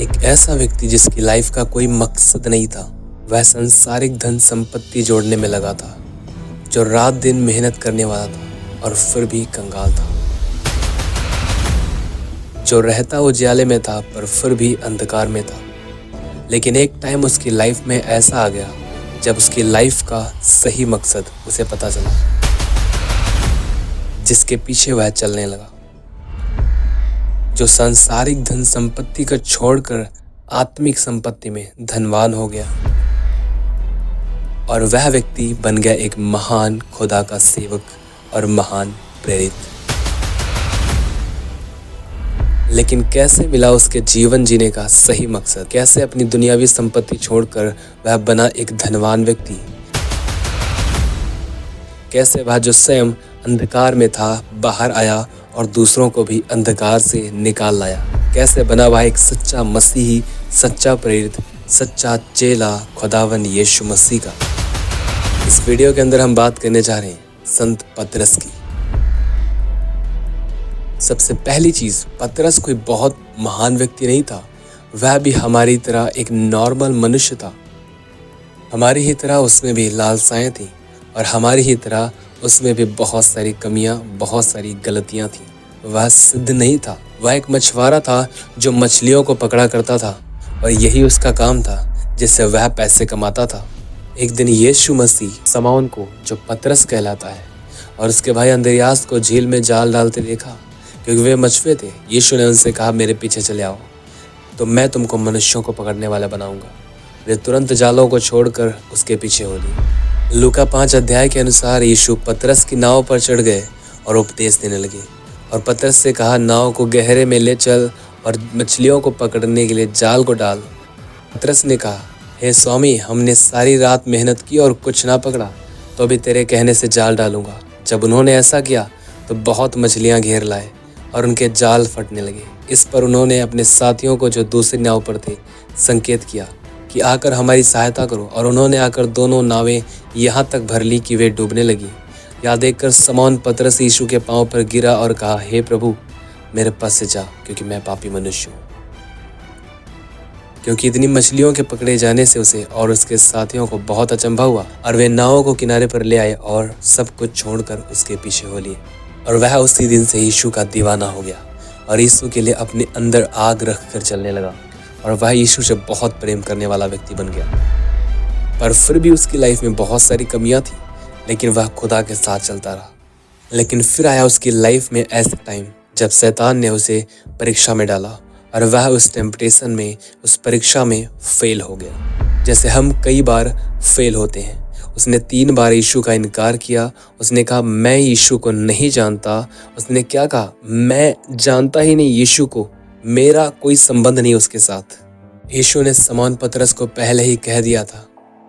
एक ऐसा व्यक्ति जिसकी लाइफ का कोई मकसद नहीं था, वह सांसारिक धन संपत्ति जोड़ने में लगा था, जो रात दिन मेहनत करने वाला था और फिर भी कंगाल था, जो रहता उजियाले में था पर फिर भी अंधकार में था। लेकिन एक टाइम उसकी लाइफ में ऐसा आ गया जब उसकी लाइफ का सही मकसद उसे पता चला, जिसके पीछे वह चलने लगा, जो सांसारिक धन संपत्ति को छोड़कर आत्मिक संपत्ति में धनवान हो गया। और वह व्यक्ति बन गया एक महान खुदा का सेवक और महान प्रेरित। लेकिन कैसे मिला उसके जीवन जीने का सही मकसद? कैसे अपनी दुनियावी संपत्ति छोड़कर वह बना एक धनवान व्यक्ति? कैसे वह जो स्वयं अंधकार में था बाहर आया और दूसरों को भी अंधकार से निकाल लाया? कैसे बना वह एक सच्चा मसीही, सच्चा प्रेरित, सच्चा चेला खुदावन यीशु मसीह का? इस वीडियो के अंदर हम बात करने जा रहे हैं संत पतरस की। सबसे पहली चीज, पतरस कोई बहुत महान व्यक्ति नहीं था, वह भी हमारी तरह एक नॉर्मल मनुष्य था। हमारी ही तरह उसमें भी लालसाएं थी और हमारी ही तरह उसमें भी बहुत सारी कमियां, बहुत सारी गलतियां थी। वह सिद्ध नहीं था, वह एक मछुआरा था जो मछलियों को पकड़ा करता था और यही उसका काम था जिससे वह पैसे कमाता था। एक दिन यीशु मसीह शमौन को, जो पतरस कहलाता है, और उसके भाई अंद्रियास को झील में जाल डालते देखा क्योंकि वे मछुए थे। यीशु ने उनसे कहा, मेरे पीछे चले आओ तो मैं तुमको मनुष्यों को पकड़ने वाला बनाऊंगा। वे तुरंत जालों को छोड़कर उसके पीछे हो लिए। लूका 5 अध्याय के अनुसार यीशु पतरस की नाव पर चढ़ गए और उपदेश देने लगे और पतरस से कहा, नाव को गहरे में ले चल और मछलियों को पकड़ने के लिए जाल को डाल। पतरस ने कहा, हे स्वामी, हमने सारी रात मेहनत की और कुछ ना पकड़ा, तो अभी तेरे कहने से जाल डालूंगा। जब उन्होंने ऐसा किया तो बहुत मछलियां घेर लाए और उनके जाल फटने लगे। इस पर उन्होंने अपने साथियों को, जो दूसरी नाव पर थे, संकेत किया कि आकर हमारी सहायता करो, और उन्होंने आकर दोनों नावें यहाँ तक भर ली कि वे डूबने लगी। यह देखकर शमौन पतरस यीशु के पांव पर गिरा और कहा, हे प्रभु, मेरे पास से जा, क्योंकि मैं पापी मनुष्य हूँ। क्योंकि इतनी मछलियों के पकड़े जाने से उसे और उसके साथियों को बहुत अचंभा हुआ और वे नावों को किनारे पर ले आए और सब कुछ छोड़कर उसके पीछे हो लिए। और वह उसी दिन से यीशु का दीवाना हो गया और यीशु के लिए अपने अंदर आग रख कर चलने लगा और वह यीशु से बहुत प्रेम करने वाला व्यक्ति बन गया। पर फिर भी उसकी लाइफ में बहुत सारी कमियां थी, लेकिन वह खुदा के साथ चलता रहा। लेकिन फिर आया उसकी लाइफ में ऐसा टाइम जब शैतान ने उसे परीक्षा में डाला और वह उस टेम्पटेशन में, उस परीक्षा में फेल हो गया, जैसे हम कई बार फेल होते हैं। उसने 3 बार यीशु का इनकार किया। उसने कहा, मैं यीशु को नहीं जानता। उसने क्या कहा? मैं जानता ही नहीं यीशु को, मेरा कोई संबंध नहीं उसके साथ। यीशु ने शमौन पतरस को पहले ही कह दिया था,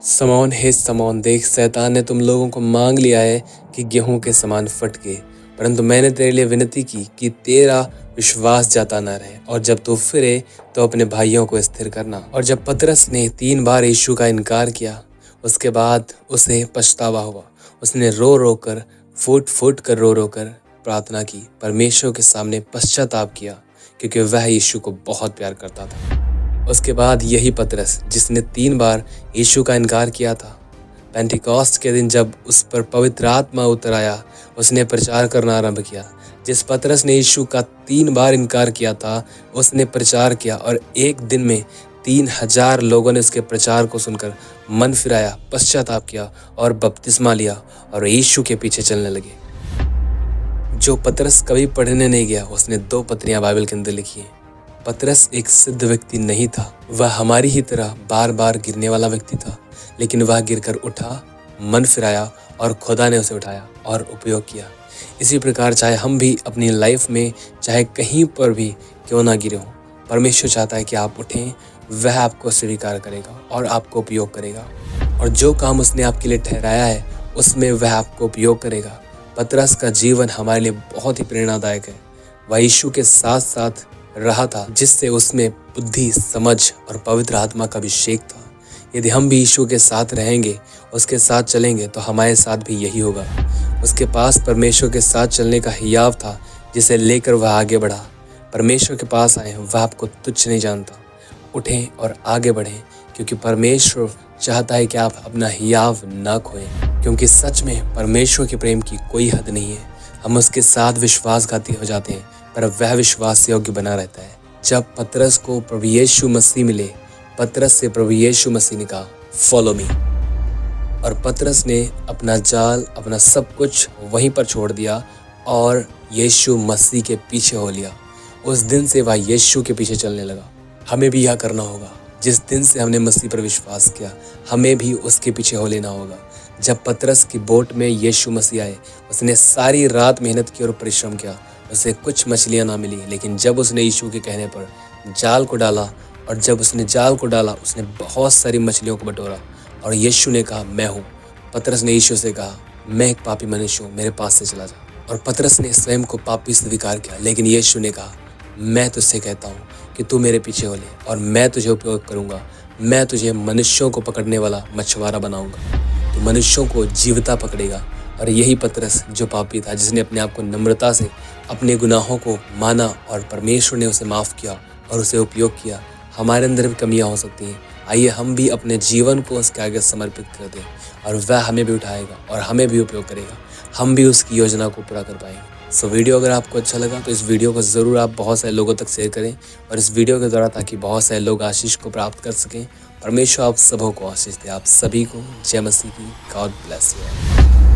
शमौन, हे शमौन, देख, शैतान ने तुम लोगों को मांग लिया है कि गेहूं के समान फटके, परंतु मैंने तेरे लिए विनती की कि तेरा विश्वास जाता न रहे, और जब तू फिरे तो अपने भाइयों को स्थिर करना। और जब पतरस ने 3 बार यीशु का इनकार किया, उसके बाद उसे पछतावा हुआ। उसने रो रो कर, फूट कर रो रो कर प्रार्थना की, परमेश्वर के सामने पश्चाताप किया, क्योंकि वह यीशु को बहुत प्यार करता था। उसके बाद यही पतरस, जिसने 3 बार यीशु का इनकार किया था, पेंटिकॉस्ट के दिन जब उस पर पवित्र आत्मा उतर आया, उसने प्रचार करना आरंभ किया। जिस पतरस ने यीशु का 3 बार इनकार किया था, उसने प्रचार किया और एक दिन में 3000 लोगों ने उसके प्रचार को सुनकर मन फिराया, पश्चाताप किया और बपतिस्मा लिया और यीशु के पीछे चलने लगे। जो पतरस कभी पढ़ने नहीं गया, उसने 2 पत्रियां बाइबल के अंदर लिखी हैं। पतरस एक सिद्ध व्यक्ति नहीं था, वह हमारी ही तरह बार बार गिरने वाला व्यक्ति था, लेकिन वह गिरकर उठा, मन फिराया और खुदा ने उसे उठाया और उपयोग किया। इसी प्रकार चाहे हम भी अपनी लाइफ में, चाहे कहीं पर भी क्यों ना गिरे हों, परमेश्वर चाहता है कि आप उठें, वह आपको स्वीकार करेगा और आपको उपयोग करेगा, और जो काम उसने आपके लिए ठहराया है उसमें वह आपको उपयोग करेगा। पतरस का जीवन हमारे लिए बहुत ही प्रेरणादायक है। वह यीशु के साथ साथ रहा था, जिससे उसमें बुद्धि, समझ और पवित्र आत्मा का अभिषेक था। यदि हम भी यीशु के साथ रहेंगे, उसके साथ चलेंगे, तो हमारे साथ भी यही होगा। उसके पास परमेश्वर के साथ चलने का हियाव था, जिसे लेकर वह आगे बढ़ा। परमेश्वर के पास आए, वह आपको तुच्छ नहीं जानता। उठें और आगे बढ़ें, क्योंकि परमेश्वर चाहता है कि आप अपना हियाव ना खोएं, क्योंकि सच में परमेश्वर के प्रेम की कोई हद नहीं है। हम उसके साथ विश्वासघाती हो जाते हैं, पर वह विश्वास योग्य बना रहता है। जब पतरस को प्रभु यीशु मसीह मिले, पतरस से प्रभु यीशु मसीह ने कहा, फॉलो मी। और पतरस ने अपना जाल, अपना सब कुछ वहीं पर छोड़ दिया और यीशु मसीह के पीछे हो लिया। उस दिन से वह यीशु के पीछे चलने लगा। हमें भी यह करना होगा। जिस दिन से हमने मसीह पर विश्वास किया, हमें भी उसके पीछे हो लेना होगा। जब पतरस की बोट में यीशु मसीह आए, उसने सारी रात मेहनत की और परिश्रम किया। उसे कुछ मछलियां ना मिली, लेकिन जब उसने यीशु के कहने पर जाल को डाला, और जब उसने जाल को डाला, उसने बहुत सारी मछलियों को बटोरा। और यीशु ने कहा, मैं हूँ। पतरस ने यीशु से कहा, मैं एक पापी मनुष्य हूँ, मेरे पास से चला जा। और पतरस ने स्वयं को पापी स्वीकार किया, लेकिन यीशु ने कहा, मैं तुझसे कहता हूँ कि तू मेरे पीछे हो ले, और मैं तुझे उपयोग करूँगा। मैं तुझे मनुष्यों को पकड़ने वाला मछुआरा बनाऊँगा। तू मनुष्यों को जीवता पकड़ेगा। और यही पतरस जो पापी था, जिसने अपने आप को नम्रता से अपने गुनाहों को माना और परमेश्वर ने उसे माफ़ किया और उसे उपयोग किया। हमारे अंदर भी कमियां हो सकती हैं। आइए हम भी अपने जीवन को उसके आगे समर्पित कर दें, और वह हमें भी उठाएगा और हमें भी उपयोग करेगा। हम भी उसकी योजना को पूरा कर पाएंगे। सो वीडियो अगर आपको अच्छा लगा तो इस वीडियो को ज़रूर आप बहुत सारे लोगों तक शेयर करें, और इस वीडियो के द्वारा, ताकि बहुत सारे लोग आशीष को प्राप्त कर सकें। परमेश्वर आप सबों को आशीष दे। आप सभी को जय मसीह की। God bless you.